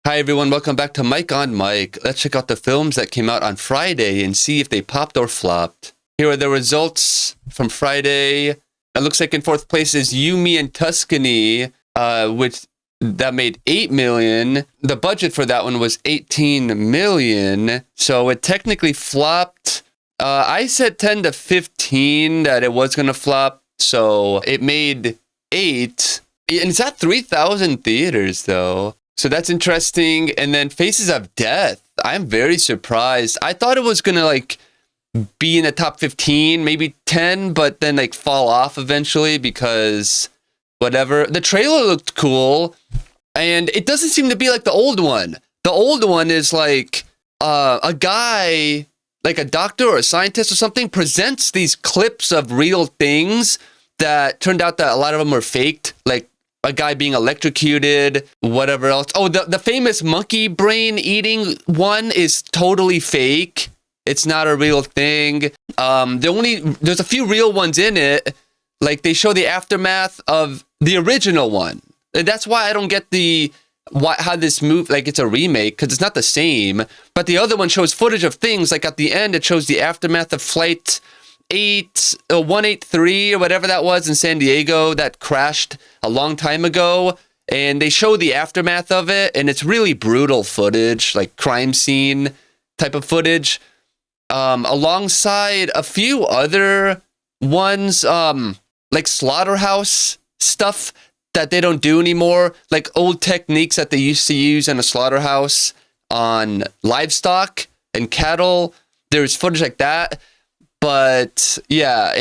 Hi everyone, welcome back to Mike on Mike. Let's check out the films that came out on Friday and see if they popped or flopped. Here are the results from Friday. It looks like in fourth place is Me Tuscany, which that made $8 million. The budget for that one was $18 million, so it technically flopped. I said 10 to 15 that it was going to flop, so it made 8. And it's at 3,000 theaters, though. So that's interesting. And then Faces of Death. I'm very surprised. I thought it was going to, be in the top 15, maybe 10, but then, fall off eventually because whatever. The trailer looked cool, and it doesn't seem to be like the old one. The old one is a guy, like a doctor or a scientist or something, presents these clips of real things that turned out that a lot of them were faked, like a guy being electrocuted, whatever else. Oh, the famous monkey brain eating one is totally fake. It's not a real thing. There's a few real ones in it. Like they show the aftermath of the original one. And that's why I don't get how this movie, it's a remake, because it's not the same. But the other one shows footage of things, at the end it shows the aftermath of Flight 183 or whatever that was in San Diego that crashed a long time ago. And they show the aftermath of it, and it's really brutal footage, like crime scene type of footage. Alongside a few other ones, like slaughterhouse stuff that they don't do anymore, like old techniques that they used to use in a slaughterhouse on livestock and cattle. There's footage like that. But yeah,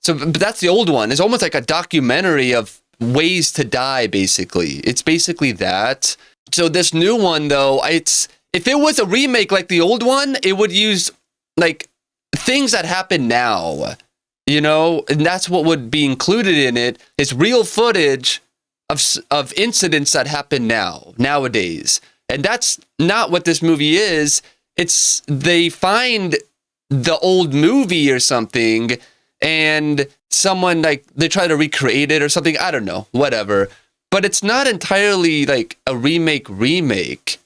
but that's the old one. It's almost like a documentary of ways to die, basically. It's basically that. So this new one, though, if it was a remake like the old one, it would use things that happen now, and that's what would be included in it, is real footage of incidents that happen nowadays. And that's not what this movie is. They find the old movie or something, and someone they try to recreate it or something. I don't know, whatever. But it's not entirely a remake.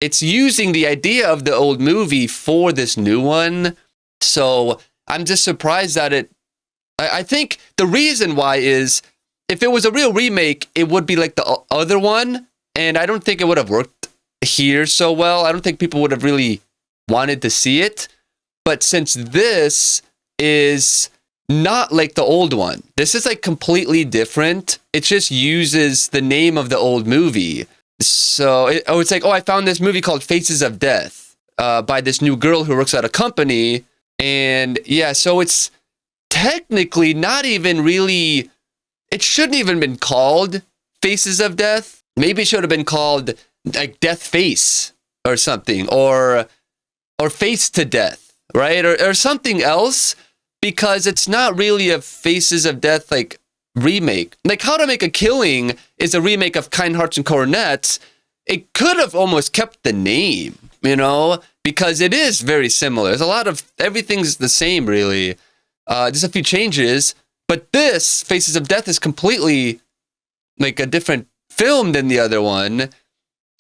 It's using the idea of the old movie for this new one. So I'm just surprised that I think the reason why is if it was a real remake, it would be like the other one. And I don't think it would have worked here so well. I don't think people would have really wanted to see it. But since this is not like the old one, this is completely different. It just uses the name of the old movie. So it's I found this movie called Faces of Death by this new girl who works at a company. And yeah, so it's technically not even really, it shouldn't even been called Faces of Death. Maybe it should have been called Death Face or something, or Face to Death, right? Or something else, because it's not really a Faces of Death remake. How to Make a Killing is a remake of Kind Hearts and Coronets. It could have almost kept the name, because it is very similar. There's a lot of, everything's the same, really. Just a few changes. But this, Faces of Death, is completely a different film than the other one.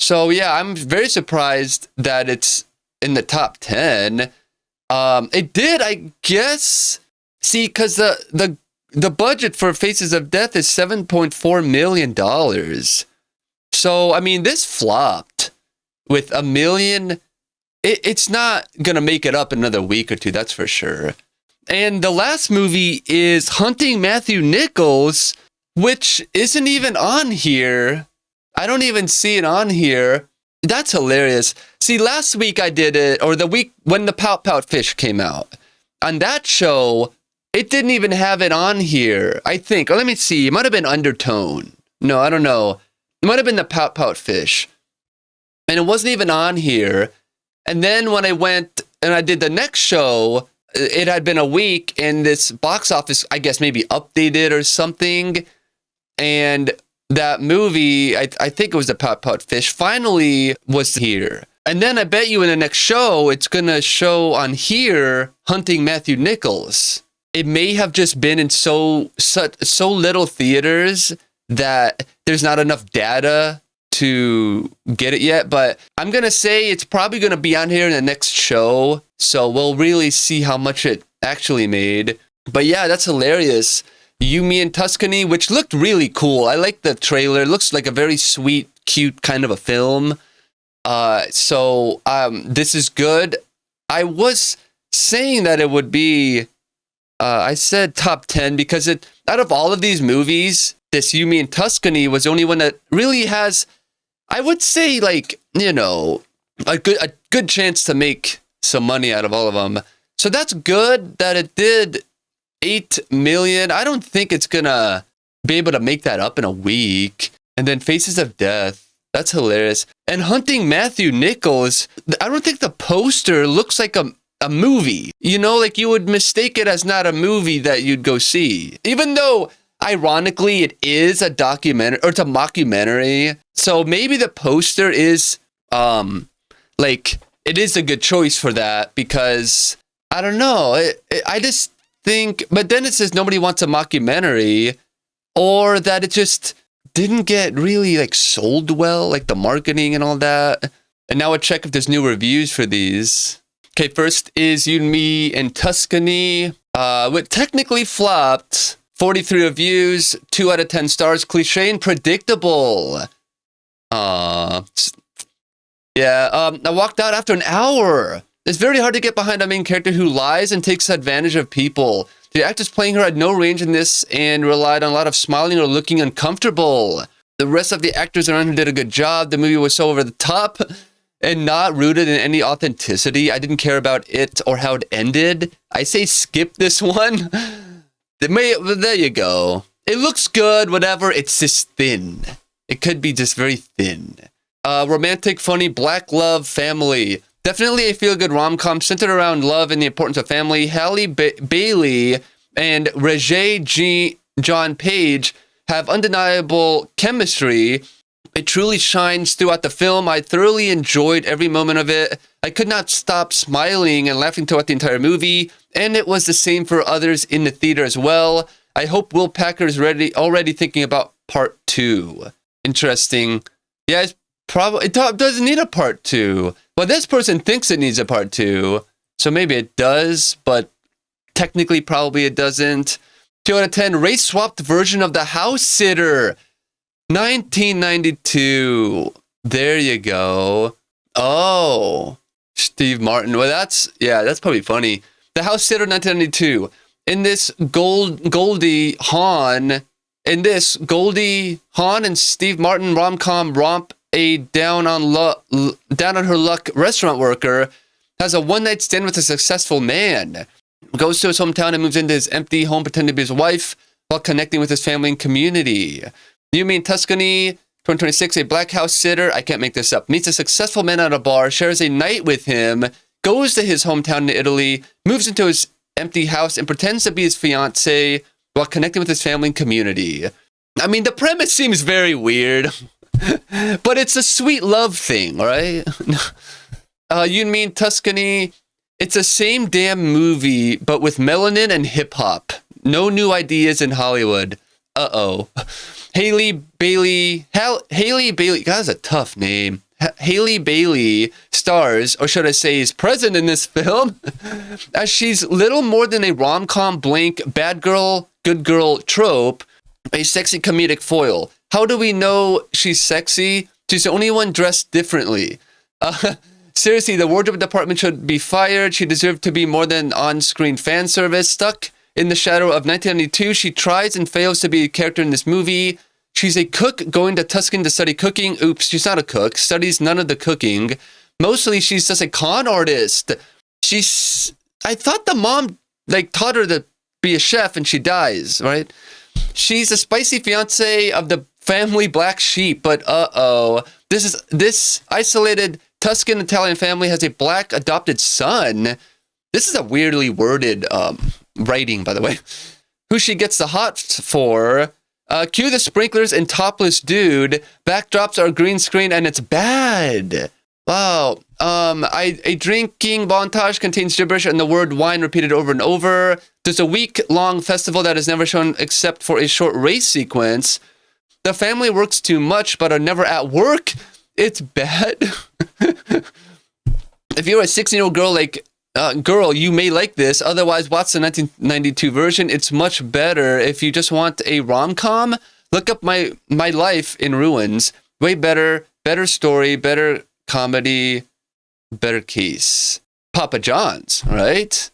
So yeah, I'm very surprised that it's in the top 10. It did, I guess, because the budget for Faces of Death is $7.4 million. So, I mean, this flopped with $1 million. It's not going to make it up another week or two, that's for sure. And the last movie is Hunting Matthew Nichols, which isn't even on here. I don't even see it on here. That's hilarious. See, last week I did it, or the week when the Pout Pout Fish came out. On that show, it didn't even have it on here, I think. Or let me see. It might have been Undertone. No, I don't know. It might have been the Pout Pout Fish. And it wasn't even on here. And then when I went and I did the next show, it had been a week, and this box office, I guess, maybe updated or something. And that movie, I think it was the Pout Pout Fish, finally was here. And then I bet you in the next show, it's going to show on here, Hunting Matthew Nichols. It may have just been in so little theaters that there's not enough data to get it yet, but I'm going to say it's probably going to be on here in the next show. So we'll really see how much it actually made. But yeah, that's hilarious. You, Me, and Tuscany, which looked really cool. I like the trailer. It looks like a very sweet, cute kind of a film. So this is good. I was saying that it would be, I said top 10 because out of all of these movies, this You, Me, and Tuscany was the only one that really has, I would say, like, you know, a good chance to make some money out of all of them. So that's good that it did 8 million. I don't think it's gonna be able to make that up in a week. And then Faces of Death. That's hilarious. And Hunting Matthew Nichols. I don't think the poster looks like a movie. You know, like you would mistake it as not a movie that you'd go see. Even though, ironically, it is a documentary, or it's a mockumentary. So maybe the poster is, like, it is a good choice for that because, I don't know. I just think, but then it says nobody wants a mockumentary, or that it just didn't get really like sold well, like the marketing and all that. And now I'll check if there's new reviews for these. Okay, first is You, Me, and Tuscany, which technically flopped. 43 reviews, 2 out of 10 stars, cliche and predictable. Yeah, I walked out after an hour. It's very hard to get behind a main character who lies and takes advantage of people. The actress playing her had no range in this and relied on a lot of smiling or looking uncomfortable. The rest of the actors around her did a good job. The movie was so over the top and not rooted in any authenticity. I didn't care about it or how it ended. I say skip this one. There you go. It looks good, whatever. It's just thin. It could be just very thin. Romantic, funny, black love, family. Definitely a feel-good rom-com centered around love and the importance of family. Halle Bailey and Regé-Jean Page have undeniable chemistry. It truly shines throughout the film. I thoroughly enjoyed every moment of it. I could not stop smiling and laughing throughout the entire movie, and it was the same for others in the theater as well. I hope Will Packer is already thinking about part 2. Interesting. Yeah, it doesn't need a part 2. Well, this person thinks it needs a part 2, so maybe it does, but technically probably it doesn't. 2 out of 10, race-swapped version of The House Sitter. 1992. There you go. Oh, Steve Martin. Well, that's probably funny. The House Sitter, 1992. In this, Goldie Hawn and Steve Martin rom-com romp, a down on her luck restaurant worker has a one-night stand with a successful man. Goes to his hometown and moves into his empty home pretending to be his wife while connecting with his family and community. You, Me, and Tuscany, 2026, a black house sitter, I can't make this up, meets a successful man at a bar, shares a night with him, goes to his hometown in Italy, moves into his empty house and pretends to be his fiance while connecting with his family and community. I mean, the premise seems very weird. But it's a sweet love thing, right? You, Me, and Tuscany, it's the same damn movie, but with melanin and hip-hop. No new ideas in Hollywood. Uh-oh. Halle Bailey, God, that's a tough name. Halle Bailey stars, or should I say is present in this film, as she's little more than a rom-com blank bad girl, good girl trope, a sexy comedic foil. How do we know she's sexy? She's the only one dressed differently. Seriously, the wardrobe department should be fired. She deserved to be more than on-screen fan service. Stuck in the shadow of 1992, she tries and fails to be a character in this movie. She's a cook going to Tuscany to study cooking. Oops, she's not a cook. Studies none of the cooking. Mostly, she's just a con artist. I thought the mom, taught her to be a chef and she dies, right? She's a spicy fiance of the family black sheep, but this isolated Tuscan Italian family has a black adopted son. This is a weirdly worded writing, by the way. Who she gets the hots for. Cue the sprinklers and topless dude. Backdrops are green screen and it's bad. Wow. A drinking montage contains gibberish and the word wine repeated over and over. There's a week-long festival that is never shown except for a short race sequence. The family works too much but are never at work. It's bad. If you're a 16-year-old girl, you may like this. Otherwise, watch the 1992 version. It's much better. If you just want a rom-com, look up My Life in Ruins. Way better story, better comedy, better case. Papa John's, right?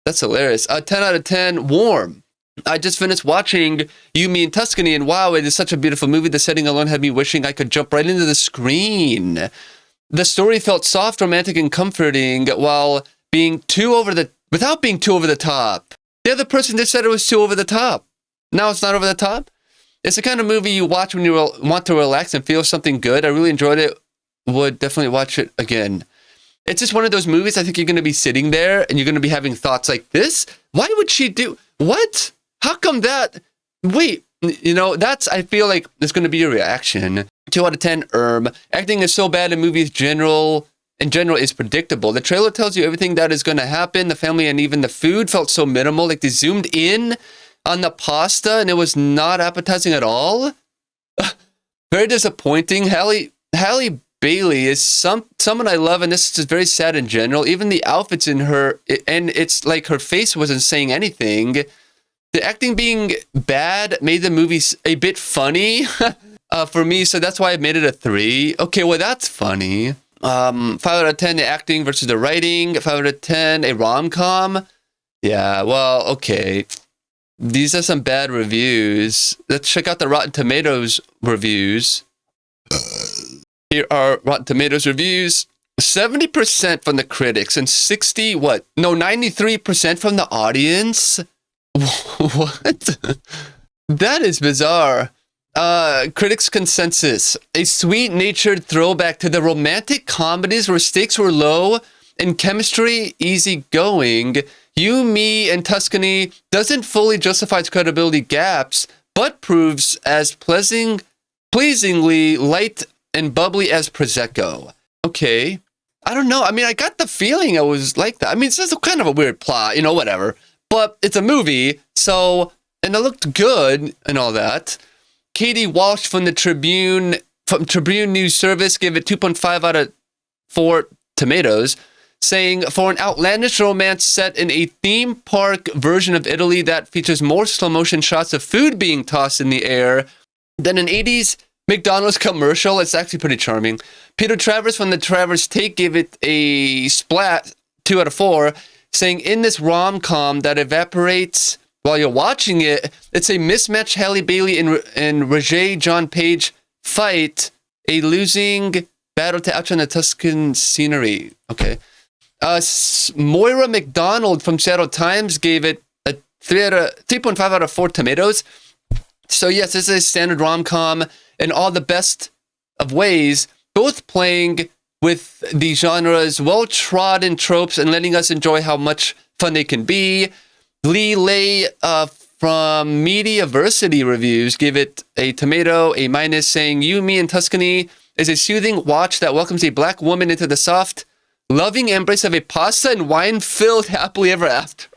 That's hilarious. 10 out of 10, warm. I just finished watching You, Me Tuscany, and wow, it is such a beautiful movie. The setting alone had me wishing I could jump right into the screen. The story felt soft, romantic, and comforting without being too over the top. The other person just said it was too over the top. Now it's not over the top. It's the kind of movie you watch when you want to relax and feel something good. I really enjoyed it. Would definitely watch it again. It's just one of those movies I think you're going to be sitting there and you're going to be having thoughts like this. Why would she do... What? How come that... Wait, I feel like there's going to be a reaction. 2 out of 10, Acting is so bad in movies in general is predictable. The trailer tells you everything that is going to happen. The family and even the food felt so minimal. Like they zoomed in on the pasta and it was not appetizing at all. Very disappointing. Halle Bailey is someone I love, and this is just very sad in general. Even the outfits in her, and it's like her face wasn't saying anything. The acting being bad made the movie a bit funny for me, so that's why I made it a 3. Okay, well, that's funny. 5 out of 10, the acting versus the writing. 5 out of 10, a rom-com. Yeah, well, okay. These are some bad reviews. Let's check out the Rotten Tomatoes reviews. Here are Rotten Tomatoes reviews. 70% from the critics and 93% from the audience? What? That is bizarre. Critics' consensus. A sweet-natured throwback to the romantic comedies where stakes were low and chemistry easygoing. You, Me, and Tuscany doesn't fully justify its credibility gaps, but proves as pleasingly light and bubbly as Prosecco. Okay. I don't know. I mean, I got the feeling I was like that. I mean, it's just kind of a weird plot, whatever. But it's a movie, so... And it looked good and all that. Katie Walsh from Tribune News Service gave it 2.5 out of 4 tomatoes, saying, for an outlandish romance set in a theme park version of Italy that features more slow-motion shots of food being tossed in the air than an 80s McDonald's commercial, it's actually pretty charming. Peter Travers from the Travers Take gave it a splat 2 out of 4, saying, in this rom-com that evaporates while you're watching it, it's a mismatched Halle Bailey and Roger John Page fight, a losing battle to outshine the Tuscan scenery. Okay. Moira McDonald from Seattle Times gave it a 3.5 out of 4 tomatoes. So yes, this is a standard rom-com in all the best of ways, both playing with the genre's well-trodden tropes and letting us enjoy how much fun they can be. Lee Lay from Mediaversity Reviews gave it a tomato, a minus, saying, You, Me, and Tuscany is a soothing watch that welcomes a black woman into the soft, loving embrace of a pasta and wine-filled happily ever after.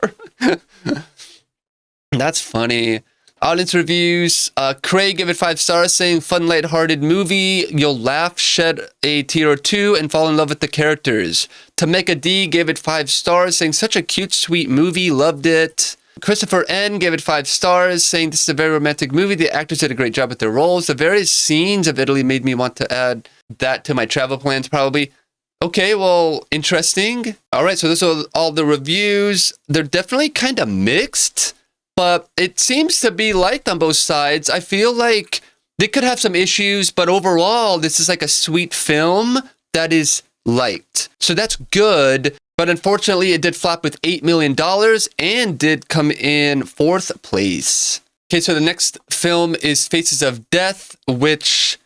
That's funny. Audience reviews. Craig gave it 5 stars, saying, fun, lighthearted movie. You'll laugh, shed a tear or two, and fall in love with the characters. Tameka D gave it 5 stars, saying, such a cute, sweet movie. Loved it. Christopher N gave it 5 stars, saying, this is a very romantic movie. The actors did a great job with their roles. The various scenes of Italy made me want to add that to my travel plans, probably. Okay, well, interesting. All right, so those are all the reviews. They're definitely kind of mixed, but it seems to be liked on both sides. I feel like they could have some issues, but overall, this is like a sweet film that is liked. So that's good, but unfortunately, it did flop with $8 million and did come in 4th place. Okay, so the next film is Faces of Death, which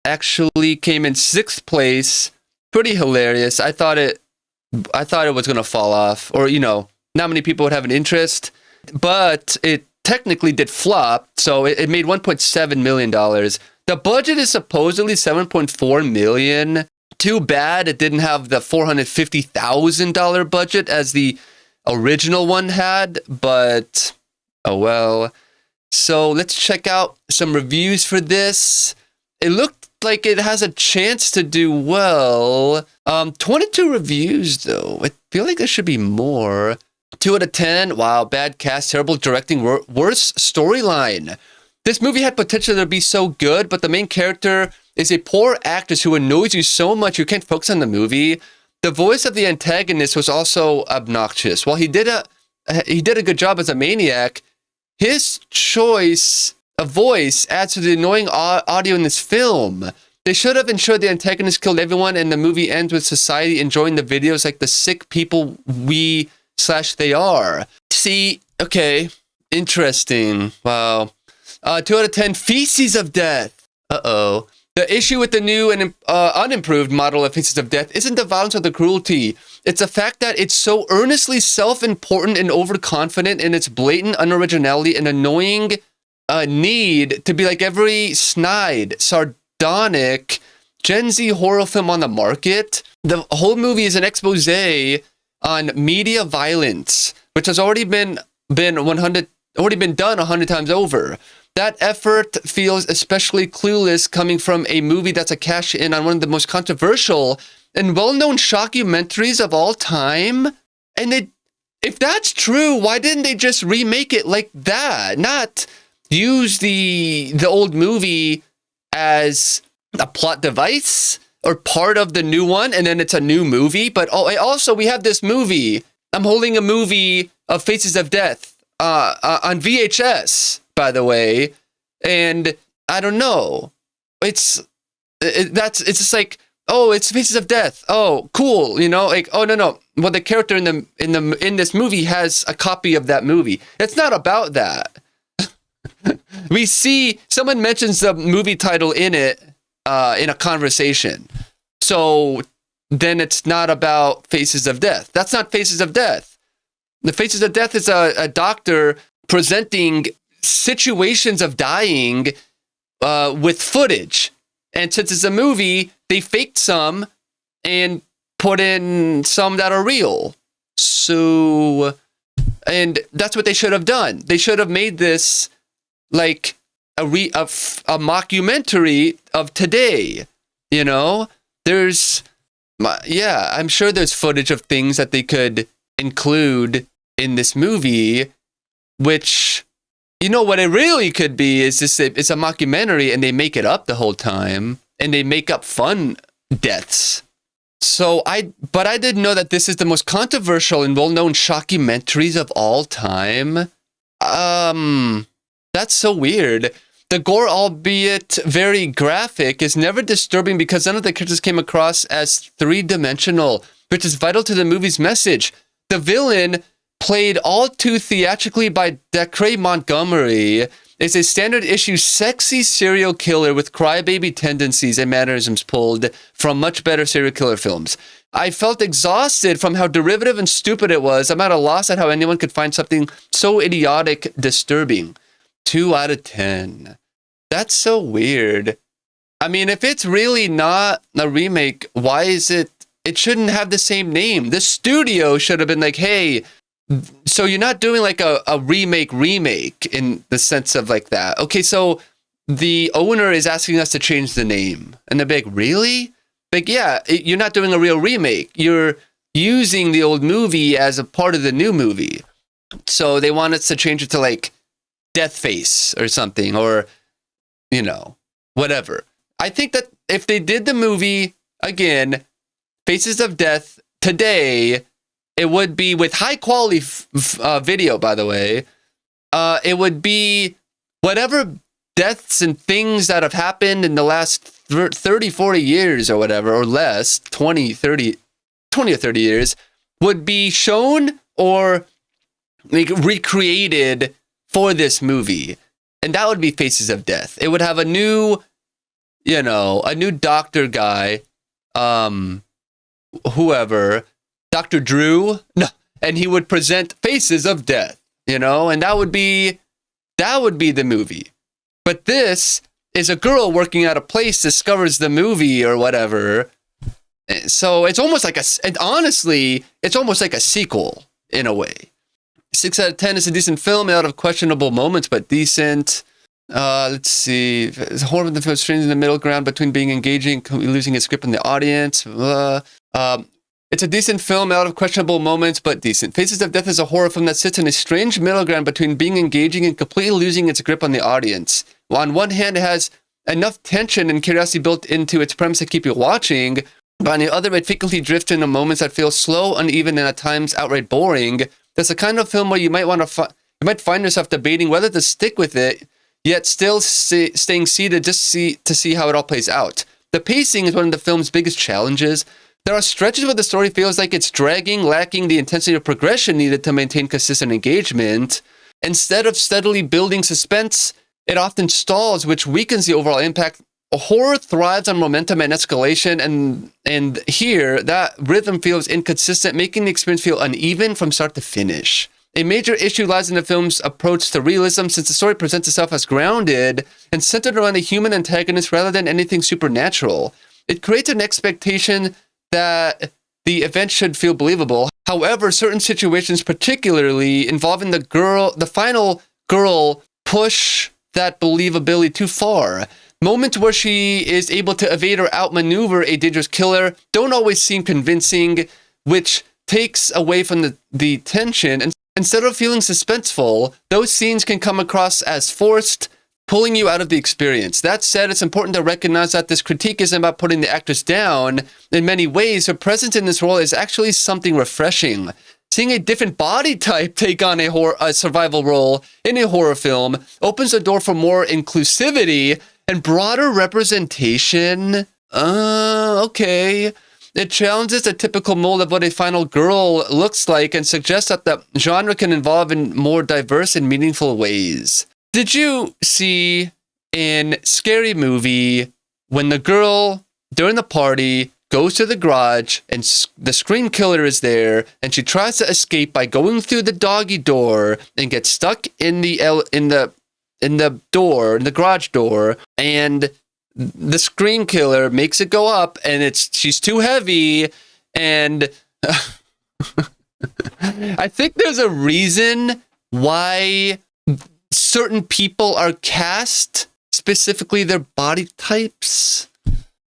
actually came in 6th place. Pretty hilarious. I thought it was going to fall off, or, not many people would have an interest. But it technically did flop, so it made $1.7 million. The budget is supposedly $7.4 million. Too bad it didn't have the $450,000 budget as the original one had, but oh well. So let's check out some reviews for this. It looked like it has a chance to do well. 22 reviews, though. I feel like there should be more. 2 out of 10. Wow, bad cast, terrible directing, worse storyline. This movie had potential to be so good, but the main character is a poor actress who annoys you so much you can't focus on the movie. The voice of the antagonist was also obnoxious. While he did a good job as a maniac, his choice of voice adds to the annoying audio in this film. They should have ensured the antagonist killed everyone and the movie ends with society enjoying the videos like the sick people they are. See, okay, interesting. Wow. 2 out of 10, Feces of Death. Uh-oh. The issue with the new and unimproved model of Faces of Death isn't the violence or the cruelty. It's the fact that it's so earnestly self-important and overconfident in its blatant unoriginality and annoying need to be like every snide, sardonic Gen Z horror film on the market. The whole movie is an expose on media violence, which has already been done 100 times over. That effort feels especially clueless coming from a movie that's a cash in on one of the most controversial and well-known shockumentaries of all time. And if that's true, why didn't they just remake it like that? Not use the old movie as a plot device or part of the new one, and then it's a new movie. But also we have this movie. I'm holding a movie of Faces of Death on VHS, by the way, and I don't know. It's just like, oh, it's Faces of Death. Oh, cool, you know, like, oh no. Well, the character in this movie has a copy of that movie. It's not about that. We see someone mentions the movie title in it in a conversation. So then it's not about Faces of Death. That's not Faces of Death. The Faces of Death is a doctor presenting situations of dying with footage. And since it's a movie, they faked some and put in some that are real. So, and that's what they should have done. They should have made this like a mockumentary of today. You know, I'm sure there's footage of things that they could include in this movie, which, you know, what it really could be is just it's a mockumentary and they make it up the whole time and they make up fun deaths. But I didn't know that this is the most controversial and well-known shockumentaries of all time. That's so weird. The gore, albeit very graphic, is never disturbing because none of the characters came across as three-dimensional, which is vital to the movie's message. The villain, played all too theatrically by Dacre Montgomery, is a standard issue sexy serial killer with crybaby tendencies and mannerisms pulled from much better serial killer films. I felt exhausted from how derivative and stupid it was. I'm at a loss at how anyone could find something so idiotic disturbing. 2 out of 10. That's so weird. I mean, if it's really not a remake, why is it shouldn't have the same name? The studio should have been like, hey, so you're not doing like a remake in the sense of like that. Okay, so the owner is asking us to change the name. And they're like, really? Like, yeah, you're not doing a real remake. You're using the old movie as a part of the new movie. So they want us to change it to like Deathface or something, or, you know, whatever. I think that if they did the movie again, Faces of Death today, it would be with high quality video, by the way. It would be whatever deaths and things that have happened in the last 30, 40 years or whatever, or less, 20 or 30 years, would be shown or like recreated for this movie. And that would be Faces of Death. It would have a new doctor guy, whoever, Dr. Drew, no, and he would present Faces of Death, and that would be the movie. But this is a girl working at a place discovers the movie or whatever. So it's almost like it's almost like a sequel in a way. 6 out of 10 is a decent film, a lot of questionable moments, but decent. Let's see. It's horror in the film, strange in the middle ground between being engaging, losing its grip on the audience. It's a decent film, a lot of questionable moments, but decent. Faces of Death is a horror film that sits in a strange middle ground between being engaging and completely losing its grip on the audience. While on one hand, it has enough tension and curiosity built into its premise to keep you watching, but on the other, it frequently drifts into moments that feel slow, uneven, and at times outright boring. That's the kind of film where you might find yourself debating whether to stick with it, yet still staying seated just to see how it all plays out. The pacing is one of the film's biggest challenges. There are stretches where the story feels like it's dragging, lacking the intensity of progression needed to maintain consistent engagement. Instead of steadily building suspense, it often stalls, which weakens the overall impact. Horror thrives on momentum and escalation, and here, that rhythm feels inconsistent, making the experience feel uneven from start to finish. A major issue lies in the film's approach to realism, since the story presents itself as grounded and centered around a human antagonist rather than anything supernatural. It creates an expectation that the event should feel believable. However, certain situations, particularly involving the final girl, push that believability too far. Moments where she is able to evade or outmaneuver a dangerous killer don't always seem convincing, which takes away from the tension. And instead of feeling suspenseful, those scenes can come across as forced, pulling you out of the experience. That said, it's important to recognize that this critique isn't about putting the actress down. In many ways, her presence in this role is actually something refreshing. Seeing a different body type take on a survival role in a horror film opens the door for more inclusivity and broader representation. Okay. It challenges the typical mold of what a final girl looks like and suggests that the genre can evolve in more diverse and meaningful ways. Did you see in Scary Movie when the girl during the party goes to the garage and the scream killer is there and she tries to escape by going through the doggy door and gets stuck in the garage door, and the scream killer makes it go up and she's too heavy, and I think there's a reason why certain people are cast, specifically their body types.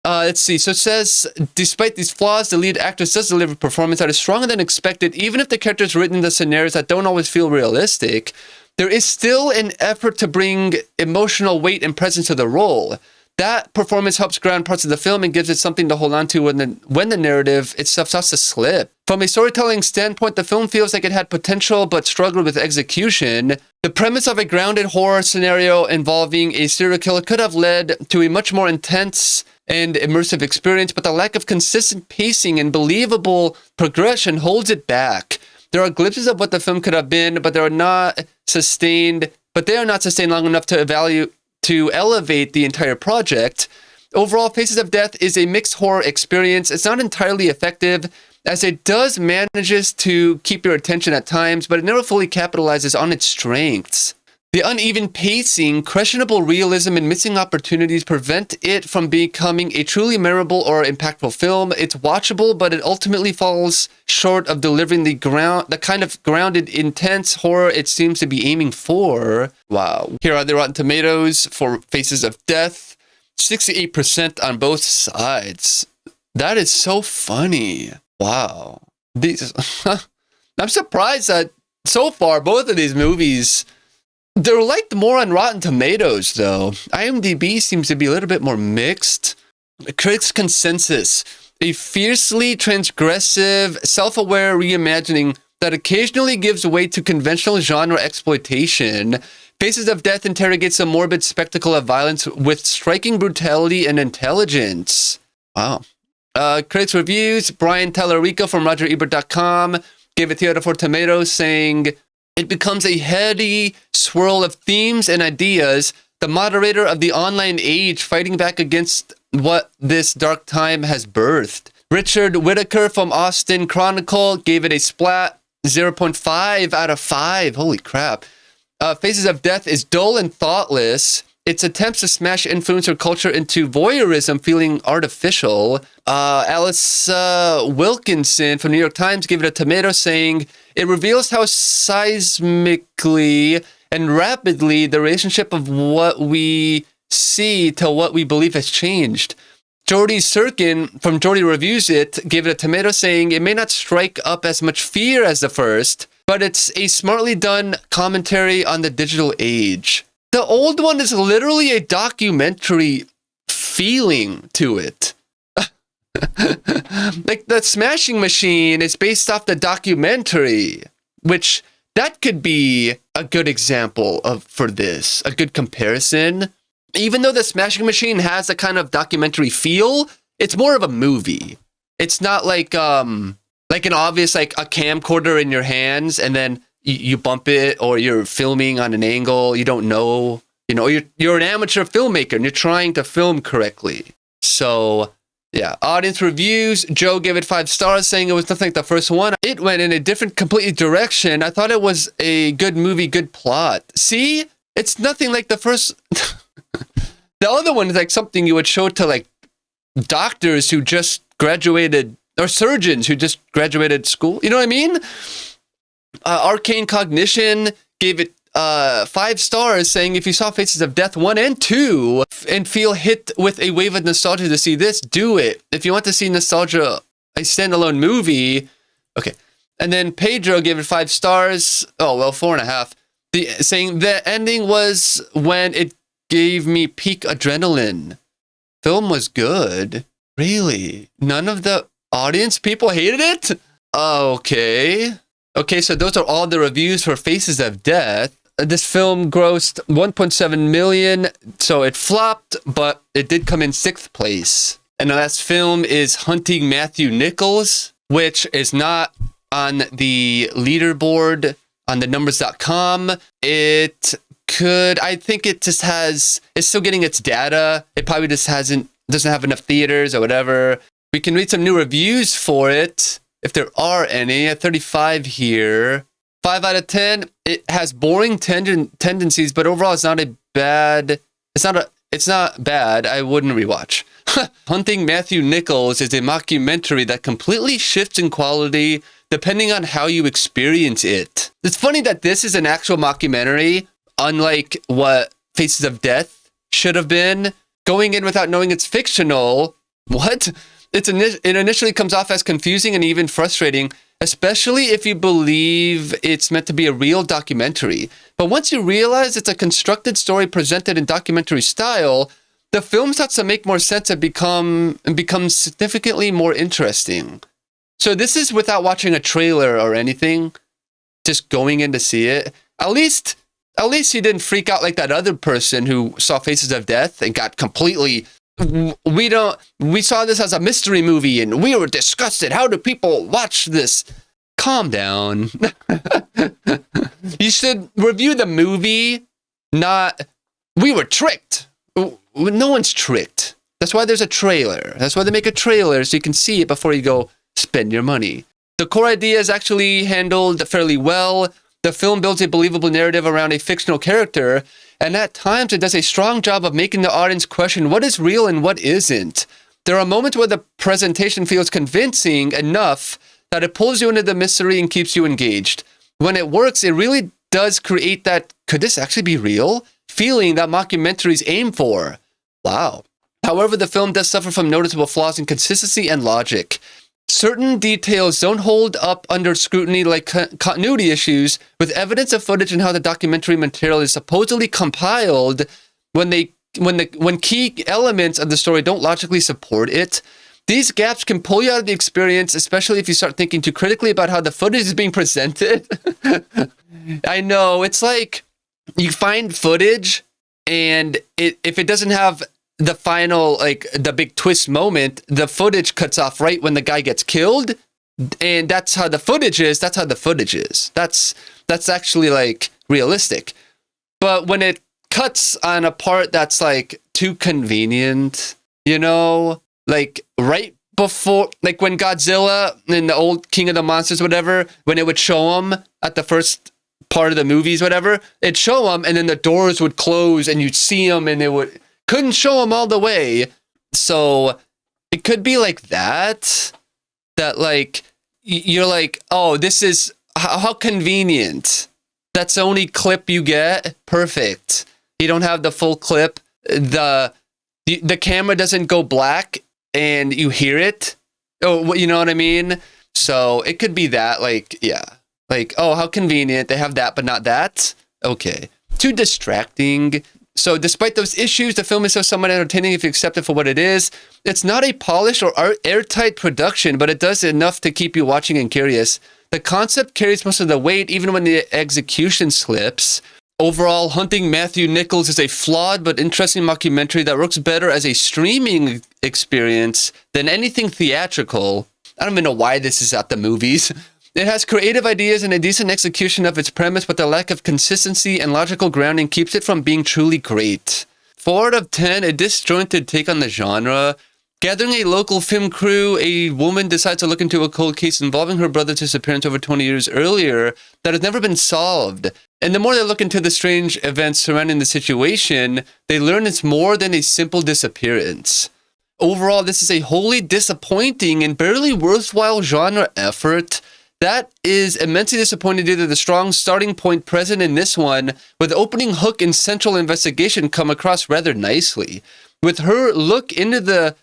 Let's see. So it says, despite these flaws, the lead actress does deliver a performance that is stronger than expected, even if the character is written in the scenarios that don't always feel realistic. There is still an effort to bring emotional weight and presence to the role. That performance helps ground parts of the film and gives it something to hold on to when the narrative itself starts to slip. From a storytelling standpoint, the film feels like it had potential but struggled with execution. The premise of a grounded horror scenario involving a serial killer could have led to a much more intense and immersive experience, but the lack of consistent pacing and believable progression holds it back. There are glimpses of what the film could have been, but they are not sustained long enough to elevate the entire project. Overall, Faces of Death is a mixed horror experience. It's not entirely effective, as it does manages to keep your attention at times, but it never fully capitalizes on its strengths. The uneven pacing, questionable realism, and missing opportunities prevent it from becoming a truly memorable or impactful film. It's watchable, but it ultimately falls short of delivering the kind of grounded, intense horror it seems to be aiming for. Wow. Here are the Rotten Tomatoes for Faces of Death. 68% on both sides. That is so funny. Wow. I'm surprised that so far both of these movies, they're liked more on Rotten Tomatoes, though. IMDb seems to be a little bit more mixed. The critics' consensus: a fiercely transgressive, self-aware reimagining that occasionally gives way to conventional genre exploitation. Faces of Death interrogates a morbid spectacle of violence with striking brutality and intelligence. Wow. Critics' reviews: Brian Tallarico from RogerEbert.com gave it 3 out of 4 tomatoes, saying, "It becomes a heady swirl of themes and ideas, the moderator of the online age fighting back against what this dark time has birthed." Richard Whitaker from Austin Chronicle gave it a splat 0.5 out of 5. Holy crap. Faces of Death is dull and thoughtless. its attempts to smash influencer culture into voyeurism feeling artificial. Alice Wilkinson from New York Times gave it a tomato, saying it reveals how seismically and rapidly the relationship of what we see to what we believe has changed. Jordy Sirkin from Jordy Reviews It gave it a tomato, saying it may not strike up as much fear as the first, but it's a smartly done commentary on the digital age. The old one is literally a documentary feeling to it. Like the Smashing Machine is based off the documentary, which that could be a good example for this, a good comparison. Even though the Smashing Machine has a kind of documentary feel, it's more of a movie. It's not like an obvious, like a camcorder in your hands and then you bump it, or you're filming on an angle you don't know. You know, you're an amateur filmmaker and you're trying to film correctly. So, yeah. Audience reviews. Joe gave it 5 stars, saying it was nothing like the first one. It went in a different, completely direction. I thought it was a good movie, good plot. See? It's nothing like the first... The other one is like something you would show to like doctors who just graduated, or surgeons who just graduated school. You know what I mean? Arcane Cognition gave it 5 stars, saying if you saw Faces of Death 1 and 2 and feel hit with a wave of nostalgia to see this, do it. If you want to see nostalgia, a standalone movie, okay. And then Pedro gave it 5 stars. Oh, well, 4.5. Saying the ending was when it gave me peak adrenaline. Film was good. Really? None of the audience people hated it? Okay. Okay, so those are all the reviews for Faces of Death. This film grossed 1.7 million, so it flopped, but it did come in 6th place. And the last film is Hunting Matthew Nichols, which is not on the leaderboard on the numbers.com. It could, I think it just has, it's still getting its data. It probably just doesn't have enough theaters or whatever. We can read some new reviews for it, if there are any. At 35 here. 5 out of 10. It has boring tendencies, but overall it's not bad. It's not bad. I wouldn't rewatch. Hunting Matthew Nichols is a mockumentary that completely shifts in quality depending on how you experience it. It's funny that this is an actual mockumentary, unlike what Faces of Death should have been. Going in without knowing it's fictional. What? It initially comes off as confusing and even frustrating, especially if you believe it's meant to be a real documentary. But once you realize it's a constructed story presented in documentary style, the film starts to make more sense and becomes significantly more interesting. So this is without watching a trailer or anything, just going in to see it. At least he didn't freak out like that other person who saw Faces of Death and got completely... We saw this as a mystery movie and we were disgusted. How do people watch this? Calm down. You should review the movie, not, we were tricked. No one's tricked. That's why there's a trailer. That's why they make a trailer, so you can see it before you go spend your money. The core idea is actually handled fairly well. The film builds a believable narrative around a fictional character, and at times it does a strong job of making the audience question what is real and what isn't. There are moments where the presentation feels convincing enough that it pulls you into the mystery and keeps you engaged. When it works, it really does create that, could this actually be real? Feeling that mockumentaries aim for. Wow. However, the film does suffer from noticeable flaws in consistency and logic. Certain details don't hold up under scrutiny, like continuity issues, with evidence of footage and how the documentary material is supposedly compiled when key elements of the story don't logically support it. These gaps can pull you out of the experience, especially if you start thinking too critically about how the footage is being presented. I know, it's like you find footage and if it doesn't have the final, like the big twist moment, the footage cuts off right when the guy gets killed, and that's how the footage is. That's how the footage is. That's actually like realistic. But when it cuts on a part that's like too convenient, you know, like right before, like when Godzilla in the old King of the Monsters, whatever, when it would show him at the first part of the movies, whatever, it'd show them, and then the doors would close, and you'd see them, and couldn't show them all the way. So it could be like that like you're like, oh, this is how convenient. That's the only clip you get. Perfect. You don't have the full clip. The camera doesn't go black and you hear it. Oh, you know what I mean? So it could be that, like, yeah. Like, oh, how convenient. They have that, but not that. Okay. Too distracting. So despite those issues, the film is still somewhat entertaining if you accept it for what it is. It's not a polished or airtight production, but it does enough to keep you watching and curious. The concept carries most of the weight, even when the execution slips. Overall, Hunting Matthew Nichols is a flawed but interesting mockumentary that works better as a streaming experience than anything theatrical. I don't even know why this is at the movies. It has creative ideas and a decent execution of its premise, but the lack of consistency and logical grounding keeps it from being truly great. 4 out of 10, a disjointed take on the genre. Gathering a local film crew, a woman decides to look into a cold case involving her brother's disappearance over 20 years earlier that has never been solved. And the more they look into the strange events surrounding the situation, they learn it's more than a simple disappearance. Overall, this is a wholly disappointing and barely worthwhile genre effort. That is immensely disappointing due to the strong starting point present in this one, with the opening hook and central investigation come across rather nicely. With her look into the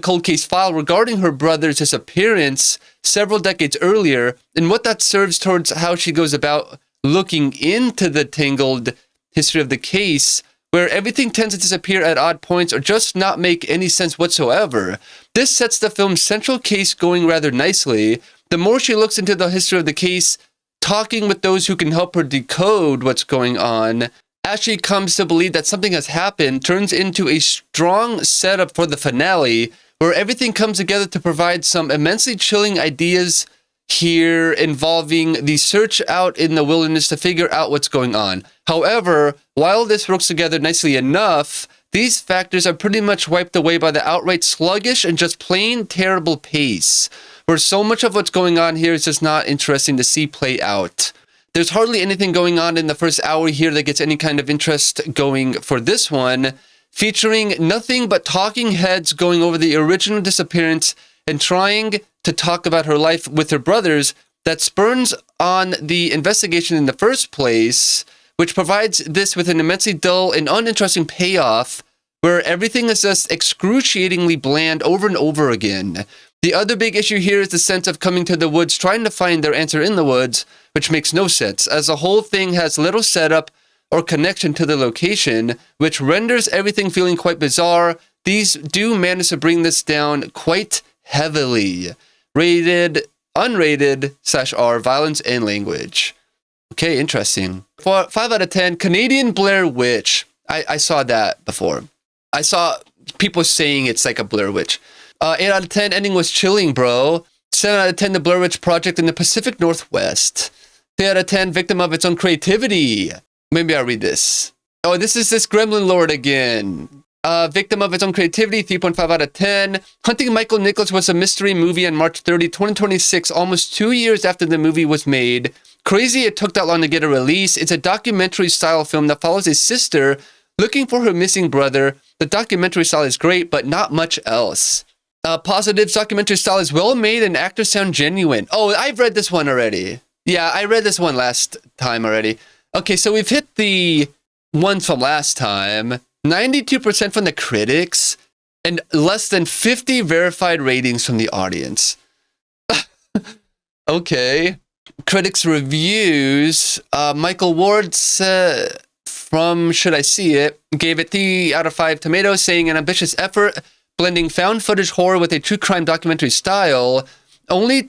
cold case file regarding her brother's disappearance several decades earlier, and what that serves towards how she goes about looking into the tangled history of the case, where everything tends to disappear at odd points or just not make any sense whatsoever. This sets the film's central case going rather nicely. The more she looks into the history of the case, talking with those who can help her decode what's going on, as she comes to believe that something has happened, turns into a strong setup for the finale, where everything comes together to provide some immensely chilling ideas here involving the search out in the wilderness to figure out what's going on. However, while this works together nicely enough, these factors are pretty much wiped away by the outright sluggish and just plain terrible pace, where so much of what's going on here is just not interesting to see play out. There's hardly anything going on in the first hour here that gets any kind of interest going for this one, featuring nothing but talking heads going over the original disappearance and trying to talk about her life with her brothers that spurns on the investigation in the first place, which provides this with an immensely dull and uninteresting payoff where everything is just excruciatingly bland over and over again. The other big issue here is the sense of coming to the woods, trying to find their answer in the woods, which makes no sense, as the whole thing has little setup or connection to the location, which renders everything feeling quite bizarre. These do manage to bring this down quite heavily. Rated, unrated /R, violence and language. Okay, interesting. For 5 out of 10, Canadian Blair Witch. I saw that before. I saw people saying it's like a Blair Witch. 8 out of 10, ending was chilling, bro. 7 out of 10, The Blair Witch Project in the Pacific Northwest. 3 out of 10, victim of its own creativity. Maybe I'll read this. Oh, this is this Gremlin Lord again. Victim of its own creativity, 3.5 out of 10. Hunting Michael Nichols was a mystery movie on March 30, 2026, almost 2 years after the movie was made. Crazy it took that long to get a release. It's a documentary-style film that follows a sister looking for her missing brother. The documentary style is great, but not much else. Positives, documentary style is well made and actors sound genuine. Oh, I've read this one already. Yeah, I read this one last time already. Okay, so we've hit the ones from last time. 92% from the critics and less than 50 verified ratings from the audience. Okay. Critics reviews. Michael Ward from Should I See It gave it 3 out of 5 tomatoes, saying an ambitious effort blending found footage horror with a true crime documentary style, only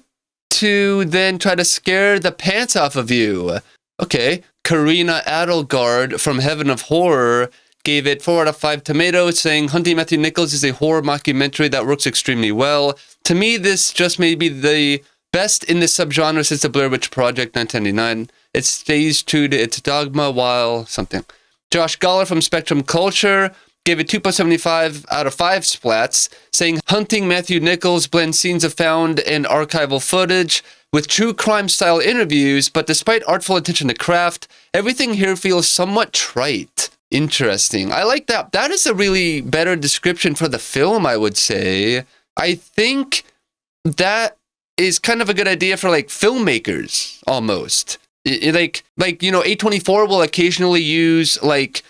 to then try to scare the pants off of you. Okay. Karina Adelgard from Heaven of Horror gave it 4 out of 5 tomatoes, saying Hunting Matthew Nichols is a horror mockumentary that works extremely well. To me, this just may be the best in this subgenre since the Blair Witch Project 1999. It stays true to its dogma while something. Josh Goller from Spectrum Culture gave it 2.75 out of 5 splats, saying Hunting Matthew Nichols blends scenes of found and archival footage with true crime-style interviews, but despite artful attention to craft, everything here feels somewhat trite. Interesting. I like that. That is a really better description for the film, I would say. I think that is kind of a good idea for like filmmakers, almost. Like A24 will occasionally use like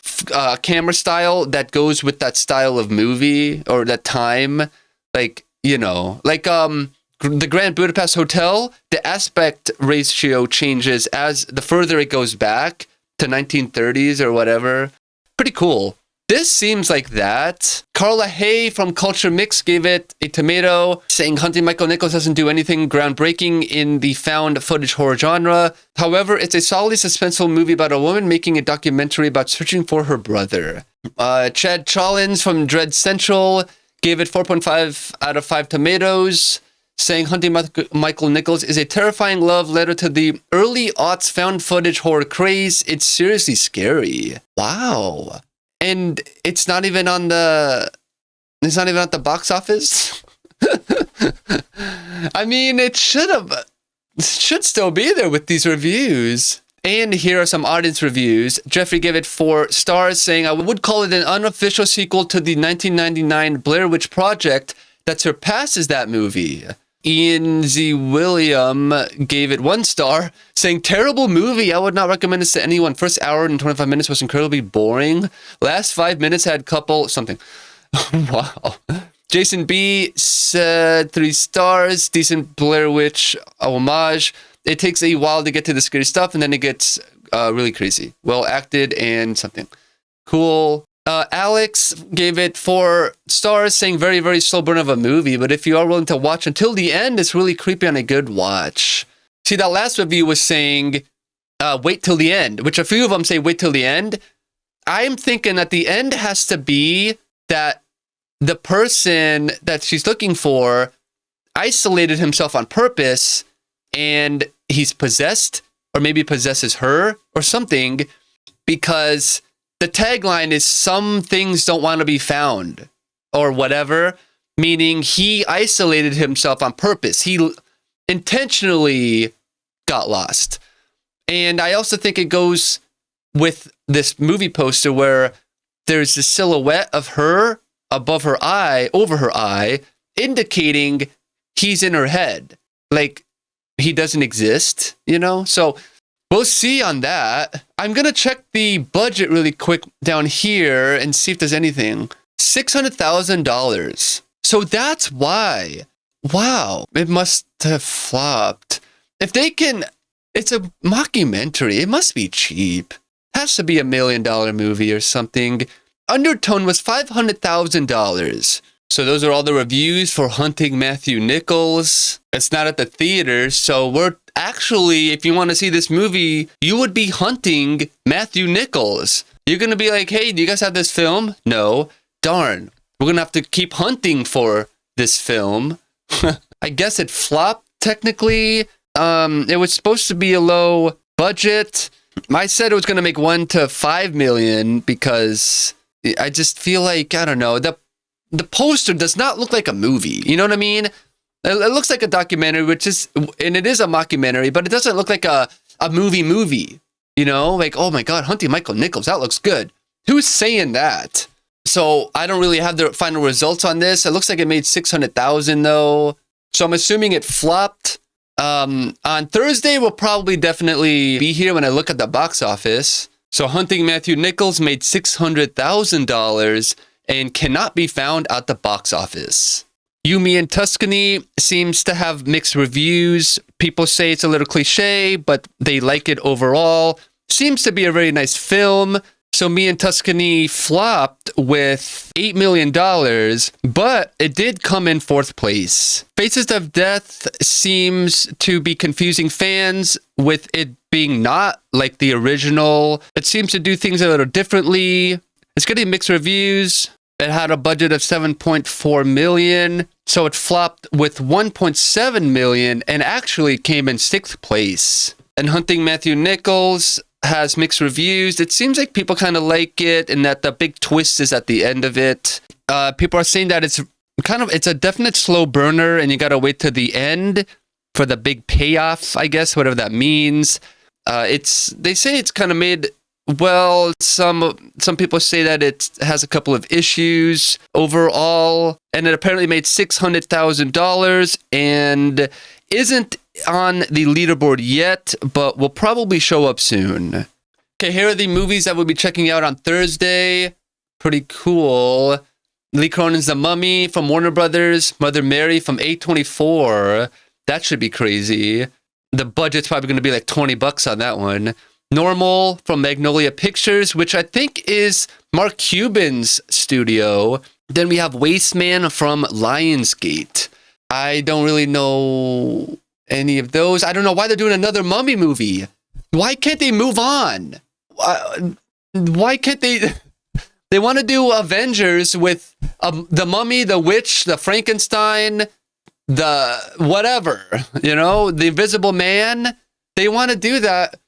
camera style that goes with that style of movie or that time. Like, the Grand Budapest Hotel, the aspect ratio changes as the further it goes back to 1930s or whatever. Pretty cool. This seems like that. Carla Hay from Culture Mix gave it a tomato, saying Hunting Michael Nichols doesn't do anything groundbreaking in the found footage horror genre. However, it's a solidly suspenseful movie about a woman making a documentary about searching for her brother. Chad Chalins from Dread Central gave it 4.5 out of 5 tomatoes, saying Hunting Michael Nichols is a terrifying love letter to the early aughts found footage horror craze. It's seriously scary. Wow. And it's not even at the box office. I mean, it should still be there with these reviews. And here are some audience reviews. Jeffrey gave it 4 stars, saying I would call it an unofficial sequel to the 1999 Blair Witch Project that surpasses that movie. Ian Z. William gave it 1 star, saying, terrible movie. I would not recommend this to anyone. First hour and 25 minutes was incredibly boring. Last 5 minutes had couple something. Wow. Jason B. said 3 stars. Decent Blair Witch homage. It takes a while to get to the scary stuff, and then it gets really crazy. Well acted and something. Cool. Alex gave it 4 stars, saying very, very slow burn of a movie, but if you are willing to watch until the end, it's really creepy on a good watch. See, that last review was saying, wait till the end, which a few of them say wait till the end. I'm thinking that the end has to be that the person that she's looking for isolated himself on purpose and he's possessed, or maybe possesses her or something, because the tagline is some things don't want to be found or whatever, meaning he isolated himself on purpose. He intentionally got lost. And I also think it goes with this movie poster where there's the silhouette of her above her eye, over her eye, indicating he's in her head. Like he doesn't exist, So we'll see on that. I'm going to check the budget really quick down here and see if there's anything. $600,000. So that's why. Wow. It must have flopped. If they can, it's a mockumentary. It must be cheap. Has to be $1 million movie or something. Undertone was $500,000. So those are all the reviews for Hunting Matthew Nichols. It's not at the theater, so we're actually, if you want to see this movie, you would be hunting Matthew Nichols. You're going to be like, hey, do you guys have this film? No. Darn. We're going to have to keep hunting for this film. I guess it flopped, technically. It was supposed to be a low budget. I said it was going to make $1 to $5 million because I just feel like, I don't know, the poster does not look like a movie. You know what I mean? It looks like a documentary, and it is a mockumentary, but it doesn't look like a movie. Like, oh my God, Hunting Michael Nichols, that looks good. Who's saying that? So I don't really have the final results on this. It looks like it made $600,000 though. So I'm assuming it flopped. On Thursday, we'll probably definitely be here when I look at the box office. So Hunting Matthew Nichols made $600,000 and cannot be found at the box office. Me Tuscany seems to have mixed reviews. People say it's a little cliche, but they like it overall. Seems to be a very nice film. So Me Tuscany flopped with $8 million, but it did come in 4th place. Faces of Death seems to be confusing fans with it being not like the original. It seems to do things a little differently. It's getting mixed reviews. It had a budget of $7.4 million, so it flopped with $1.7 million and actually came in 6th place. And Hunting Matthew Nichols has mixed reviews. It seems like people kind of like it, and that the big twist is at the end of it. People are saying that it's a definite slow burner, and you gotta wait to the end for the big payoff, I guess, whatever that means. They say it's kind of made well. Some people say that it has a couple of issues overall, and it apparently made $600,000 and isn't on the leaderboard yet, but will probably show up soon. Okay, here are the movies that we'll be checking out on Thursday. Pretty cool. Lee Cronin's The Mummy from Warner Brothers, Mother Mary from A24. That should be crazy. The budget's probably going to be like $20 on that one. Normal from Magnolia Pictures, which I think is Mark Cuban's studio. Then we have Wasteman from Lionsgate. I don't really know any of those. I don't know why they're doing another Mummy movie. Why can't they move on? Why can't they... They want to do Avengers with the Mummy, the Witch, the Frankenstein, the whatever, the Invisible Man. They want to do that,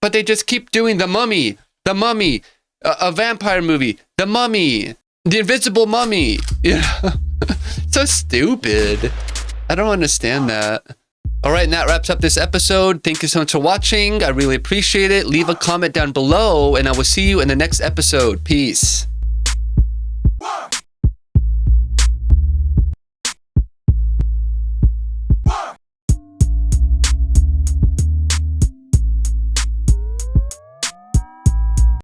but they just keep doing the Mummy, a vampire movie, the Mummy, the Invisible Mummy. So stupid. I don't understand that. All right, and that wraps up this episode. Thank you so much for watching. I really appreciate it. Leave a comment down below, and I will see you in the next episode. Peace.